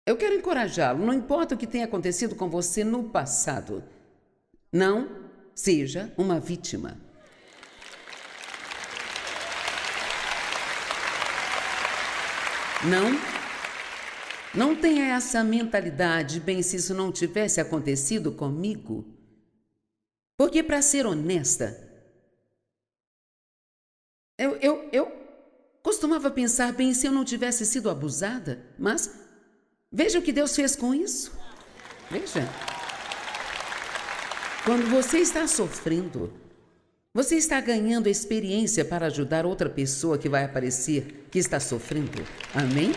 Eu quero encorajá-lo, não importa o que tenha acontecido com você no passado. Não seja uma vítima. Não tenha essa mentalidade, bem, se isso não tivesse acontecido comigo. Porque, para ser honesta, eu costumava pensar, bem, se eu não tivesse sido abusada, mas veja o que Deus fez com isso. Veja. Quando você está sofrendo, você está ganhando experiência para ajudar outra pessoa que vai aparecer que está sofrendo. Amém?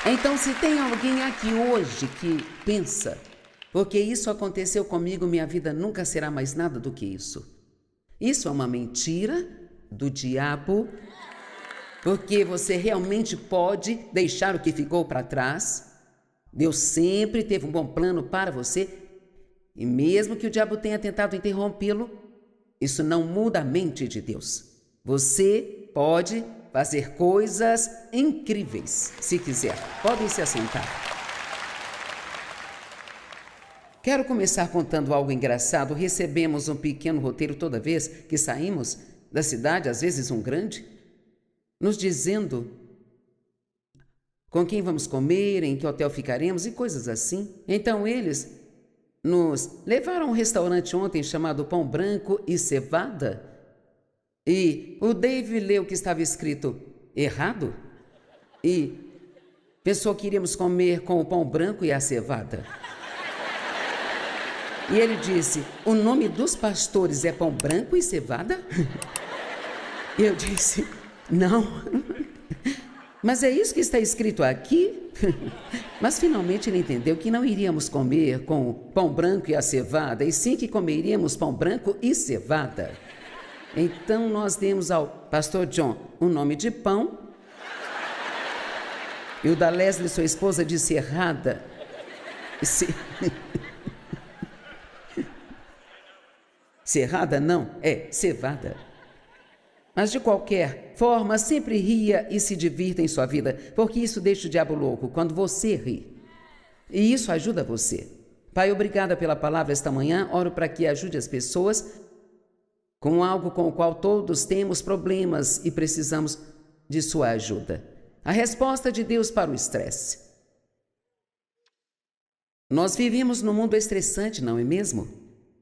Então, se tem alguém aqui hoje que pensa, porque isso aconteceu comigo, minha vida nunca será mais nada do que isso. Isso é uma mentira do diabo, porque você realmente pode deixar o que ficou para trás. Deus sempre teve um bom plano para você. E mesmo que o diabo tenha tentado interrompê-lo, isso não muda a mente de Deus. Você pode fazer coisas incríveis, se quiser. Podem se assentar. Quero começar contando algo engraçado. Recebemos um pequeno roteiro toda vez que saímos da cidade, às vezes um grande, nos dizendo com quem vamos comer, em que hotel ficaremos e coisas assim. Então eles nos levaram a um restaurante ontem chamado Pão Branco e Cevada. E o Dave leu que estava escrito errado e pensou que iríamos comer com o pão branco e a cevada. E ele disse, o nome dos pastores é Pão Branco e Cevada? E eu disse, não. Mas é isso que está escrito aqui? Mas finalmente ele entendeu que não iríamos comer com o pão branco e a cevada, e sim que comeríamos pão branco e cevada. Então nós demos ao pastor John o nome de pão, e o da Leslie, sua esposa, disse errada. Cerrada não, é cevada. Mas de qualquer forma, sempre ria e se divirta em sua vida, porque isso deixa o diabo louco quando você ri. E isso ajuda você. Pai, obrigada pela palavra esta manhã. Oro para que ajude as pessoas com algo com o qual todos temos problemas e precisamos de sua ajuda. A resposta de Deus para o estresse. Nós vivemos num mundo estressante, não é mesmo?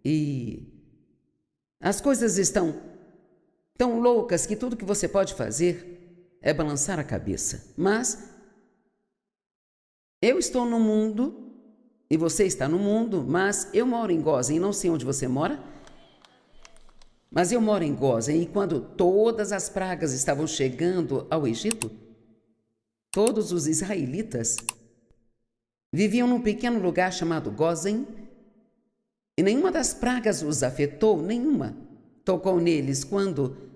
E as coisas estão tão loucas que tudo que você pode fazer é balançar a cabeça. Mas eu estou no mundo e você está no mundo, mas eu moro em Gozen, não sei onde você mora, mas eu moro em Gozen, e quando todas as pragas estavam chegando ao Egito, todos os israelitas viviam num pequeno lugar chamado Gozen, e nenhuma das pragas os afetou, nenhuma tocou neles, quando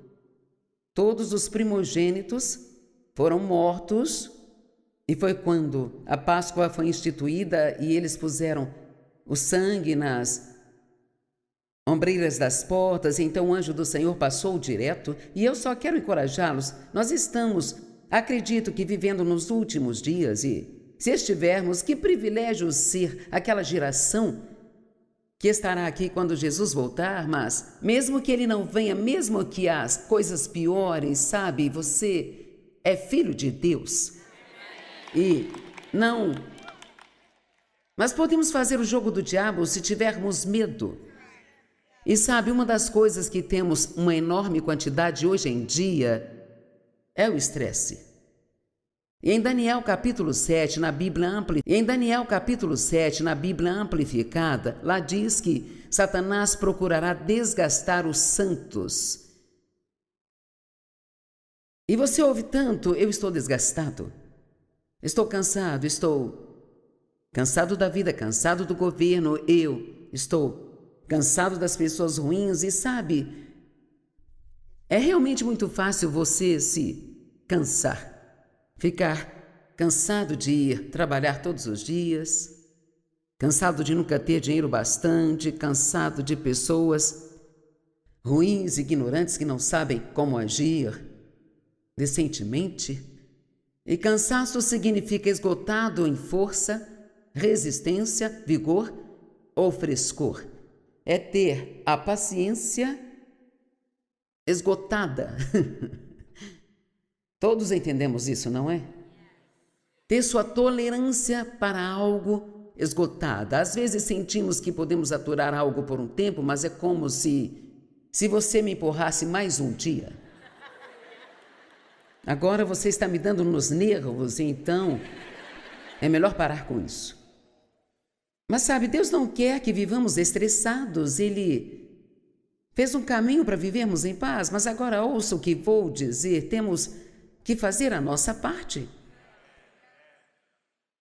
todos os primogênitos foram mortos, e foi quando a Páscoa foi instituída e eles puseram o sangue nas ombreiras das portas, e então o anjo do Senhor passou direto. E eu só quero encorajá-los. Nós estamos, acredito que, vivendo nos últimos dias, e se estivermos, que privilégio ser aquela geração que estará aqui quando Jesus voltar. Mas mesmo que ele não venha, mesmo que as coisas piorem, sabe, você é filho de Deus. E não... Mas podemos fazer o jogo do diabo se tivermos medo. E sabe, uma das coisas que temos uma enorme quantidade hoje em dia é o estresse. E em Daniel capítulo 7, na Bíblia Amplificada, lá diz que Satanás procurará desgastar os santos. E você ouve tanto, eu estou desgastado. Estou cansado da vida, cansado do governo, eu estou cansado das pessoas ruins. E sabe, é realmente muito fácil você se cansar. Ficar cansado de ir trabalhar todos os dias, cansado de nunca ter dinheiro bastante, cansado de pessoas ruins, ignorantes, que não sabem como agir decentemente. E cansaço significa esgotado em força, resistência, vigor ou frescor. É ter a paciência esgotada. Todos entendemos isso, não é? Ter sua tolerância para algo esgotada. Às vezes sentimos que podemos aturar algo por um tempo, mas é como se você me empurrasse mais um dia. Agora você está me dando nos nervos, então é melhor parar com isso. Mas sabe, Deus não quer que vivamos estressados. Ele fez um caminho para vivermos em paz, mas agora ouça o que vou dizer. Temos que fazer a nossa parte.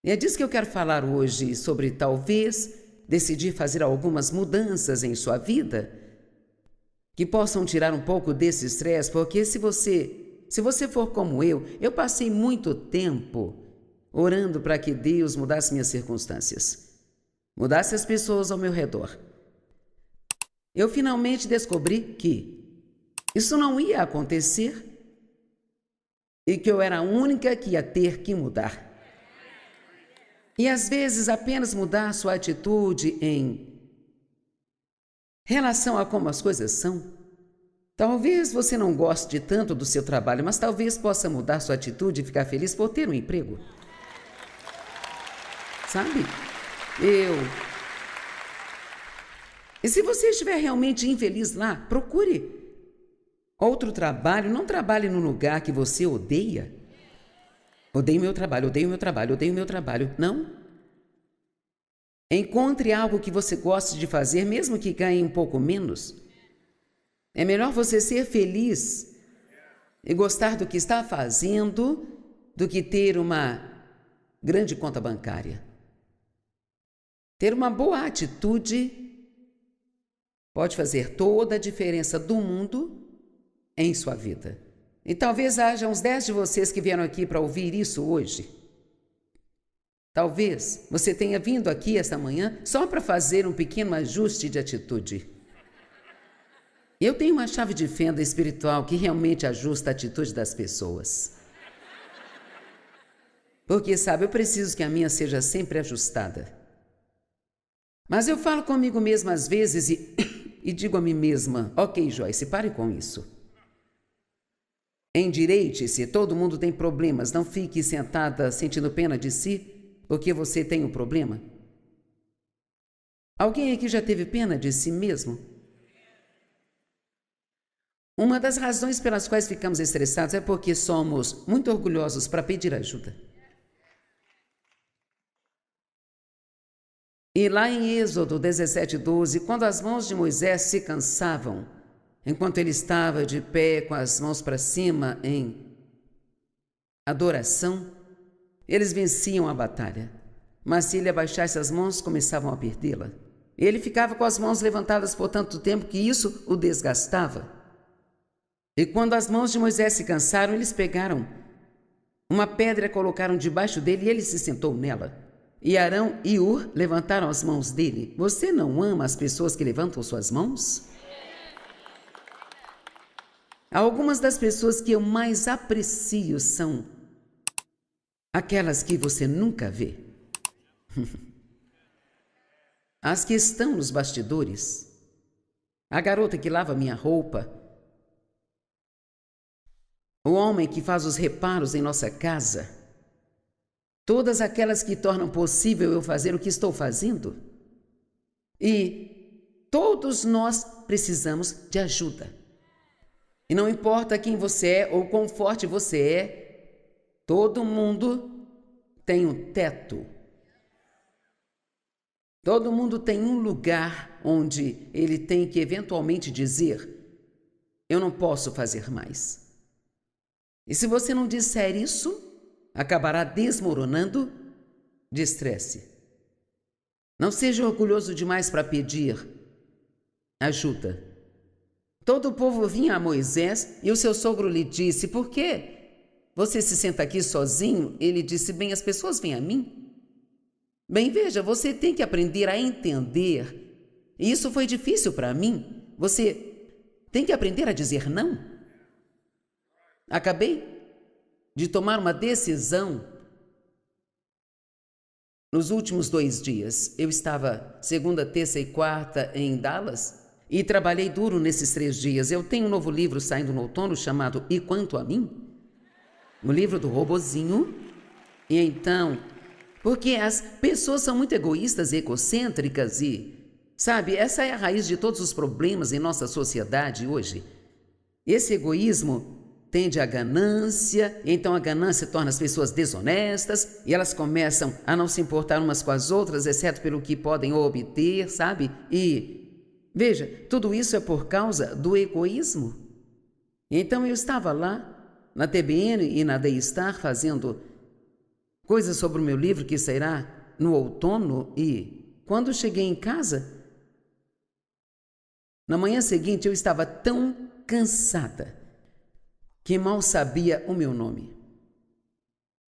E é disso que eu quero falar hoje, sobre talvez decidir fazer algumas mudanças em sua vida que possam tirar um pouco desse estresse, porque se você for como eu passei muito tempo orando para que Deus mudasse minhas circunstâncias, mudasse as pessoas ao meu redor. Eu finalmente descobri que isso não ia acontecer e que eu era a única que ia ter que mudar. E às vezes apenas mudar sua atitude em relação a como as coisas são. Talvez você não goste tanto do seu trabalho, mas talvez possa mudar sua atitude e ficar feliz por ter um emprego. Sabe? E se você estiver realmente infeliz lá, procure outro trabalho. Não trabalhe num lugar que você odeia. Odeio meu trabalho, odeio meu trabalho, odeio meu trabalho. Não. Encontre algo que você goste de fazer, mesmo que ganhe um pouco menos. É melhor você ser feliz e gostar do que está fazendo do que ter uma grande conta bancária. Ter uma boa atitude pode fazer toda a diferença do mundo em sua vida. E talvez haja uns 10 de vocês que vieram aqui para ouvir isso hoje. Talvez você tenha vindo aqui esta manhã só para fazer um pequeno ajuste de atitude. Eu tenho uma chave de fenda espiritual que realmente ajusta a atitude das pessoas. Porque, sabe, eu preciso que a minha seja sempre ajustada. Mas eu falo comigo mesma às vezes e digo a mim mesma: ok, Joyce, pare com isso. Endireite-se, todo mundo tem problemas. Não fique sentada sentindo pena de si porque você tem um problema. Alguém aqui já teve pena de si mesmo? Uma das razões pelas quais ficamos estressados é porque somos muito orgulhosos para pedir ajuda. E lá em Êxodo 17:12, quando as mãos de Moisés se cansavam, enquanto ele estava de pé com as mãos para cima em adoração, eles venciam a batalha. Mas se ele abaixasse as mãos, começavam a perdê-la. Ele ficava com as mãos levantadas por tanto tempo que isso o desgastava. E quando as mãos de Moisés se cansaram, eles pegaram uma pedra e a colocaram debaixo dele e ele se sentou nela. E Arão e Hur levantaram as mãos dele. Você não ama as pessoas que levantam suas mãos? Algumas das pessoas que eu mais aprecio são aquelas que você nunca vê. As que estão nos bastidores. A garota que lava minha roupa. O homem que faz os reparos em nossa casa. Todas aquelas que tornam possível eu fazer o que estou fazendo. E todos nós precisamos de ajuda. E não importa quem você é ou quão forte você é, todo mundo tem um teto. Todo mundo tem um lugar onde ele tem que eventualmente dizer: eu não posso fazer mais. E se você não disser isso, acabará desmoronando de estresse. Não seja orgulhoso demais para pedir ajuda. Todo o povo vinha a Moisés e o seu sogro lhe disse: por que você se senta aqui sozinho? Ele disse: bem, as pessoas vêm a mim. Bem, veja, você tem que aprender a entender. E isso foi difícil para mim. Você tem que aprender a dizer não. Acabei? de tomar uma decisão nos últimos 2 dias. Eu estava segunda, terça e quarta em Dallas e trabalhei duro nesses 3 dias. Eu tenho um novo livro saindo no outono chamado E Quanto a Mim? O livro do robozinho. E então, porque as pessoas são muito egoístas e egocêntricas e, sabe, essa é a raiz de todos os problemas em nossa sociedade hoje. Esse egoísmo tende à ganância, e então a ganância torna as pessoas desonestas e elas começam a não se importar umas com as outras, exceto pelo que podem obter, sabe? E, veja, tudo isso é por causa do egoísmo. Então eu estava lá, na TBN e na Daystar, fazendo coisas sobre o meu livro que sairá no outono e, quando cheguei em casa, na manhã seguinte eu estava tão cansada que mal sabia o meu nome.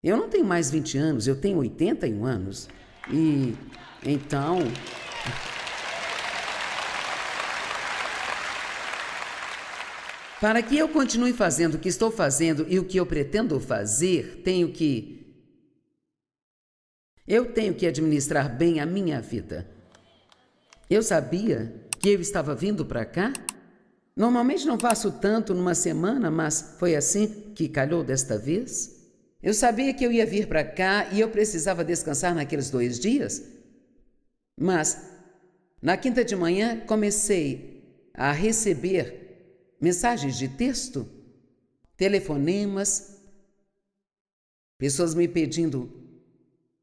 Eu não tenho mais 20 anos, eu tenho 81 anos. E então, para que eu continue fazendo o que estou fazendo e o que eu pretendo fazer, eu tenho que administrar bem a minha vida. Eu sabia que eu estava vindo para cá. Normalmente não faço tanto numa semana, mas foi assim que calhou desta vez. Eu sabia que eu ia vir para cá e eu precisava descansar naqueles 2 dias. Mas, na quinta de manhã, comecei a receber mensagens de texto, telefonemas, pessoas me pedindo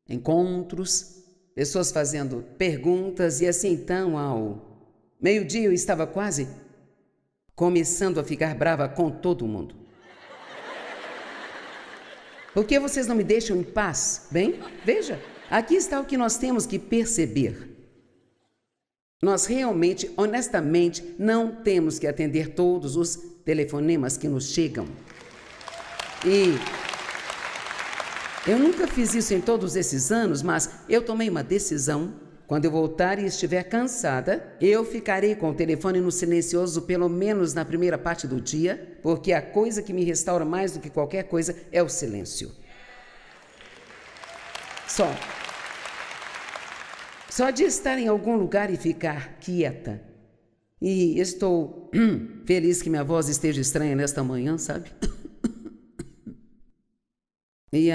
encontros, pessoas fazendo perguntas, e assim então, ao meio-dia, eu estava quase começando a ficar brava com todo mundo. Por que vocês não me deixam em paz? Bem, veja, aqui está o que nós temos que perceber. Nós realmente, honestamente, não temos que atender todos os telefonemas que nos chegam. E eu nunca fiz isso em todos esses anos, mas eu tomei uma decisão. Quando eu voltar e estiver cansada, eu ficarei com o telefone no silencioso pelo menos na primeira parte do dia, porque a coisa que me restaura mais do que qualquer coisa é o silêncio. Só de estar em algum lugar e ficar quieta. E estou feliz que minha voz esteja estranha nesta manhã, sabe? E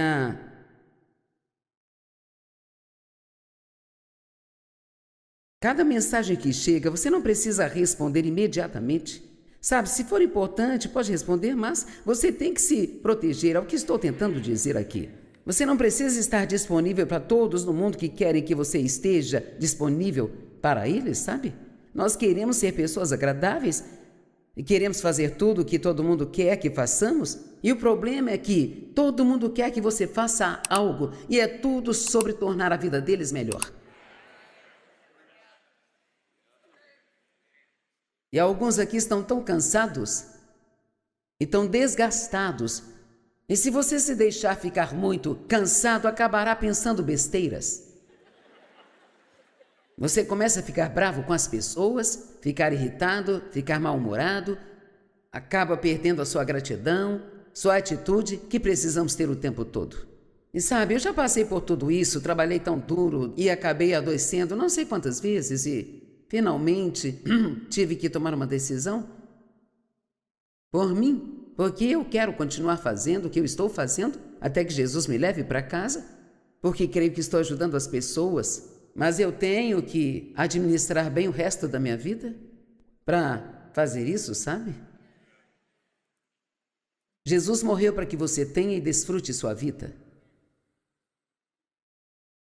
cada mensagem que chega, você não precisa responder imediatamente. Sabe, se for importante, pode responder, mas você tem que se proteger. É o que estou tentando dizer aqui. Você não precisa estar disponível para todos no mundo que querem que você esteja disponível para eles, sabe? Nós queremos ser pessoas agradáveis e queremos fazer tudo o que todo mundo quer que façamos. E o problema é que todo mundo quer que você faça algo e é tudo sobre tornar a vida deles melhor. E alguns aqui estão tão cansados e tão desgastados. E se você se deixar ficar muito cansado, acabará pensando besteiras. Você começa a ficar bravo com as pessoas, ficar irritado, ficar mal-humorado, acaba perdendo a sua gratidão, sua atitude, que precisamos ter o tempo todo. E sabe, eu já passei por tudo isso, trabalhei tão duro e acabei adoecendo não sei quantas vezes e finalmente tive que tomar uma decisão por mim, porque eu quero continuar fazendo o que eu estou fazendo até que Jesus me leve para casa, porque creio que estou ajudando as pessoas, mas eu tenho que administrar bem o resto da minha vida para fazer isso, sabe? Jesus morreu para que você tenha e desfrute sua vida.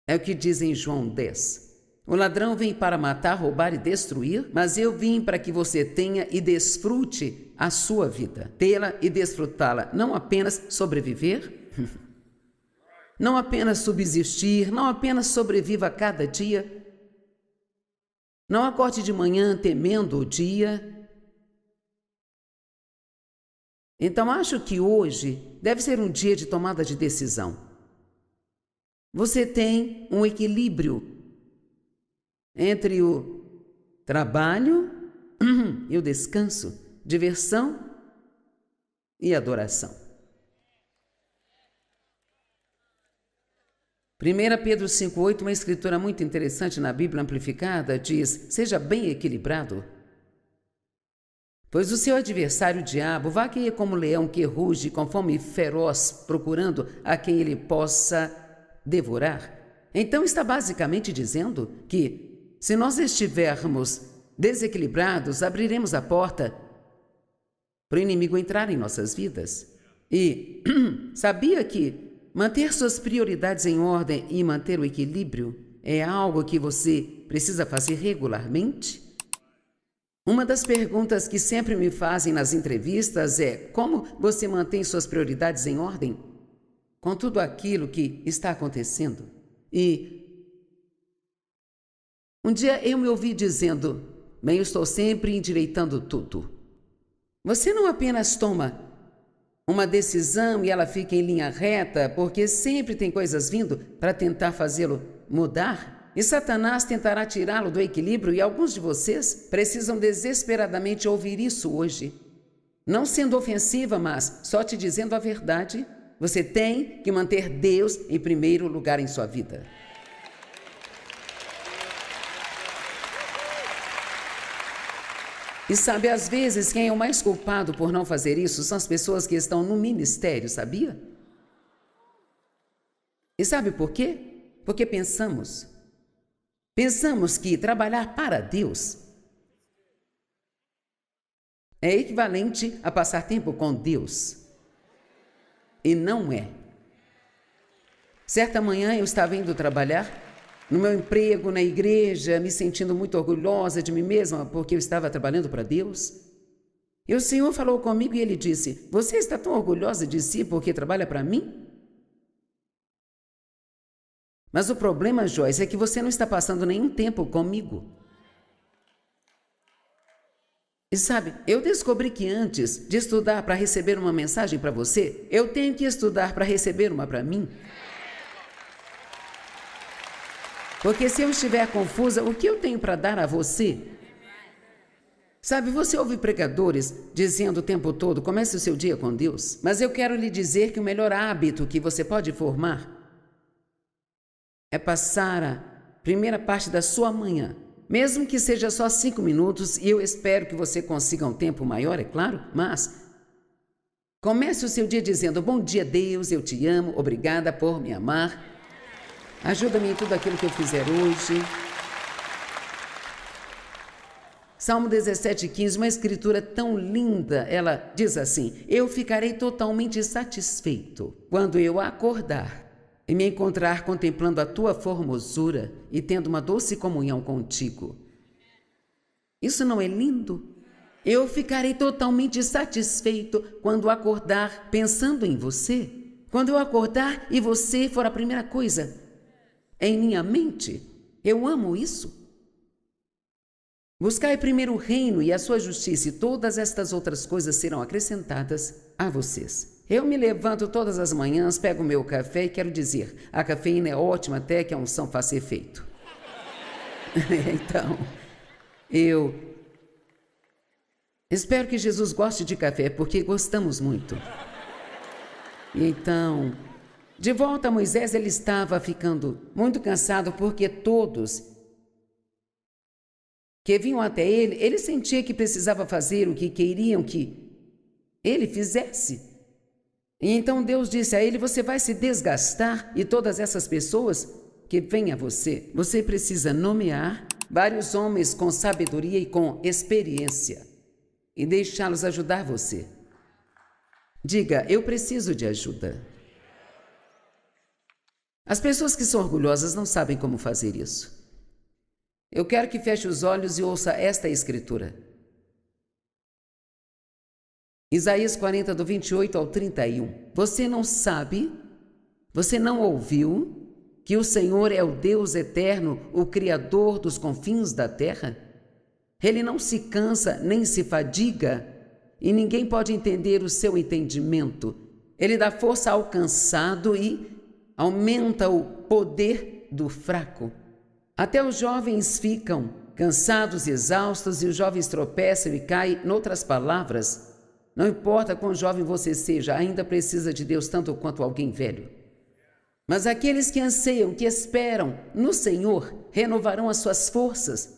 É o que diz em João 10. O ladrão vem para matar, roubar e destruir, mas eu vim para que você tenha e desfrute a sua vida. Tê-la e desfrutá-la, não apenas sobreviver, não apenas subsistir, não apenas sobreviva a cada dia, não acorde de manhã temendo o dia. Então acho que hoje deve ser um dia de tomada de decisão. Você tem um equilíbrio entre o trabalho e o descanso, diversão e adoração. 1 Pedro 5,8, uma escritura muito interessante na Bíblia Amplificada, diz: seja bem equilibrado. Pois o seu adversário, o diabo, vagueia como leão que ruge com fome feroz, procurando a quem ele possa devorar. Então está basicamente dizendo que, se nós estivermos desequilibrados, abriremos a porta para o inimigo entrar em nossas vidas. E sabia que manter suas prioridades em ordem e manter o equilíbrio é algo que você precisa fazer regularmente? Uma das perguntas que sempre me fazem nas entrevistas é: como você mantém suas prioridades em ordem com tudo aquilo que está acontecendo? E um dia eu me ouvi dizendo: bem, eu estou sempre endireitando tudo. Você não apenas toma uma decisão e ela fica em linha reta, porque sempre tem coisas vindo para tentar fazê-lo mudar? E Satanás tentará tirá-lo do equilíbrio, e alguns de vocês precisam desesperadamente ouvir isso hoje. Não sendo ofensiva, mas só te dizendo a verdade, você tem que manter Deus em primeiro lugar em sua vida. E sabe, às vezes, quem é o mais culpado por não fazer isso são as pessoas que estão no ministério, sabia? E sabe por quê? Porque pensamos que trabalhar para Deus é equivalente a passar tempo com Deus. E não é. Certa manhã eu estava indo trabalhar no meu emprego, na igreja, me sentindo muito orgulhosa de mim mesma porque eu estava trabalhando para Deus. E o Senhor falou comigo e Ele disse: você está tão orgulhosa de si porque trabalha para mim? Mas o problema, Joyce, é que você não está passando nenhum tempo comigo. E sabe, eu descobri que antes de estudar para receber uma mensagem para você, eu tenho que estudar para receber uma para mim. Porque se eu estiver confusa, o que eu tenho para dar a você? Sabe, você ouve pregadores dizendo o tempo todo: comece o seu dia com Deus. Mas eu quero lhe dizer que o melhor hábito que você pode formar é passar a primeira parte da sua manhã, mesmo que seja só 5 minutos, e eu espero que você consiga um tempo maior, é claro, mas comece o seu dia dizendo: bom dia, Deus, eu te amo, obrigada por me amar, ajuda-me em tudo aquilo que eu fizer hoje. Salmo 17,15, uma escritura tão linda, ela diz assim: eu ficarei totalmente satisfeito quando eu acordar e me encontrar contemplando a tua formosura e tendo uma doce comunhão contigo. Isso não é lindo? Eu ficarei totalmente satisfeito quando acordar pensando em você. Quando eu acordar e você for a primeira coisa em minha mente. Eu amo isso. Buscai primeiro o reino e a sua justiça, e todas estas outras coisas serão acrescentadas a vocês. Eu me levanto todas as manhãs, pego o meu café e quero dizer: a cafeína é ótima até que a unção faça efeito. Então, eu espero que Jesus goste de café, porque gostamos muito. E então, de volta a Moisés, ele estava ficando muito cansado, porque todos que vinham até ele sentia que precisava fazer o que queriam que ele fizesse. E então Deus disse a ele: você vai se desgastar, e todas essas pessoas que vêm a você, você precisa nomear vários homens com sabedoria e com experiência e deixá-los ajudar você. Diga: eu preciso de ajuda. As pessoas que são orgulhosas não sabem como fazer isso. Eu quero que feche os olhos e ouça esta escritura. Isaías 40, do 28 ao 31. Você não sabe, você não ouviu que o Senhor é o Deus eterno, o Criador dos confins da terra? Ele não se cansa nem se fadiga, e ninguém pode entender o seu entendimento. Ele dá força ao cansado e aumenta o poder do fraco. Até os jovens ficam cansados e exaustos, e os jovens tropeçam e caem. Noutras palavras, não importa quão jovem você seja, ainda precisa de Deus tanto quanto alguém velho. Mas aqueles que anseiam, que esperam no Senhor, renovarão as suas forças.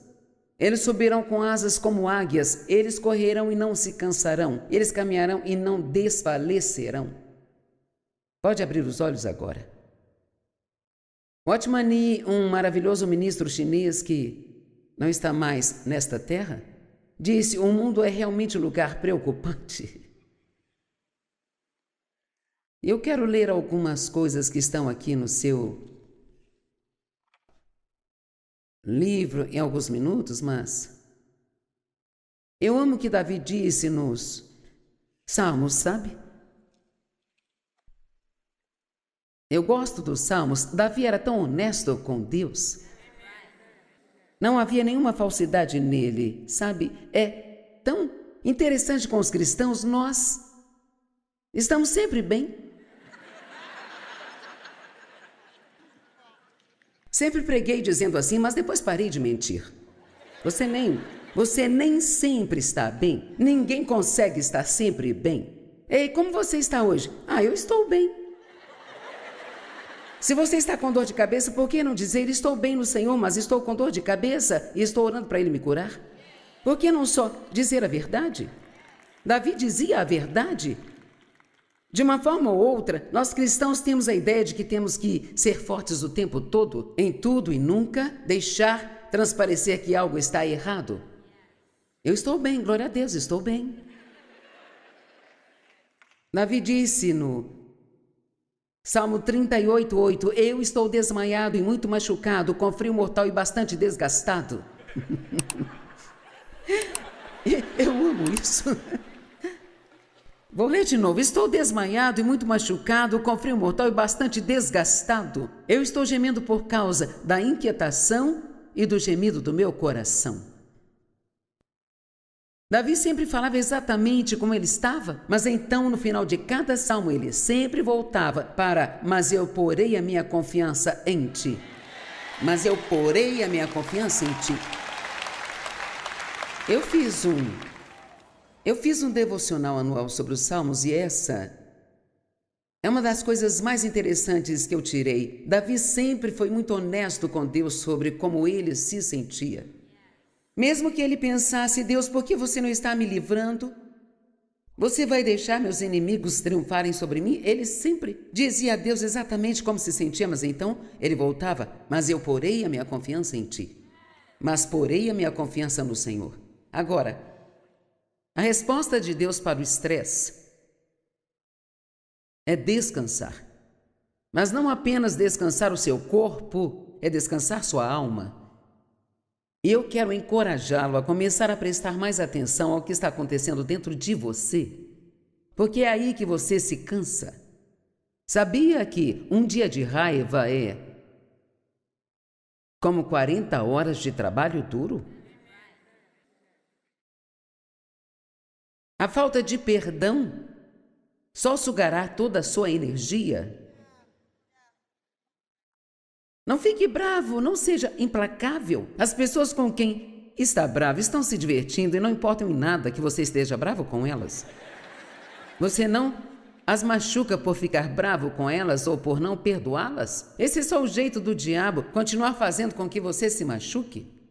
Eles subirão com asas como águias, eles correrão e não se cansarão, eles caminharão e não desfalecerão. Pode abrir os olhos agora. Watchman Nee, um maravilhoso ministro chinês que não está mais nesta terra, disse: o mundo é realmente um lugar preocupante. Eu quero ler algumas coisas que estão aqui no seu livro em alguns minutos, mas eu amo o que Davi disse nos Salmos, sabe? Eu gosto dos Salmos. Davi era tão honesto com Deus. Não havia nenhuma falsidade nele, sabe? É tão interessante com os cristãos, nós estamos sempre bem. Sempre preguei dizendo assim, mas depois parei de mentir. Você nem sempre está bem. Ninguém consegue estar sempre bem. Ei, como você está hoje? Eu estou bem. Se você está com dor de cabeça, por que não dizer: estou bem no Senhor, mas estou com dor de cabeça e estou orando para Ele me curar? Por que não só dizer a verdade? Davi dizia a verdade. De uma forma ou outra, nós cristãos temos a ideia de que temos que ser fortes o tempo todo, em tudo e nunca deixar transparecer que algo está errado. Eu estou bem, glória a Deus, estou bem. Davi disse no Salmo 38:8, eu estou desmaiado e muito machucado, com frio mortal e bastante desgastado. Eu amo isso. Vou ler de novo. Estou desmaiado e muito machucado, com frio mortal e bastante desgastado. Eu estou gemendo por causa da inquietação e do gemido do meu coração. Davi sempre falava exatamente como ele estava, mas então no final de cada salmo ele sempre voltava para: mas eu porei a minha confiança em ti. Mas eu porei a minha confiança em ti. Eu fiz um devocional anual sobre os Salmos e essa é uma das coisas mais interessantes que eu tirei. Davi sempre foi muito honesto com Deus sobre como ele se sentia. Mesmo que ele pensasse: Deus, por que você não está me livrando? Você vai deixar meus inimigos triunfarem sobre mim? Ele sempre dizia a Deus exatamente como se sentia, mas então ele voltava: mas eu porei a minha confiança em ti. Mas porei a minha confiança no Senhor. Agora, a resposta de Deus para o estresse é descansar. Mas não apenas descansar o seu corpo, é descansar sua alma. E eu quero encorajá-lo a começar a prestar mais atenção ao que está acontecendo dentro de você, porque é aí que você se cansa. Sabia que um dia de raiva é como 40 horas de trabalho duro? A falta de perdão só sugará toda a sua energia. Não fique bravo, não seja implacável. As pessoas com quem está bravo estão se divertindo e não importam em nada que você esteja bravo com elas. Você não as machuca por ficar bravo com elas ou por não perdoá-las? Esse é só o jeito do diabo continuar fazendo com que você se machuque.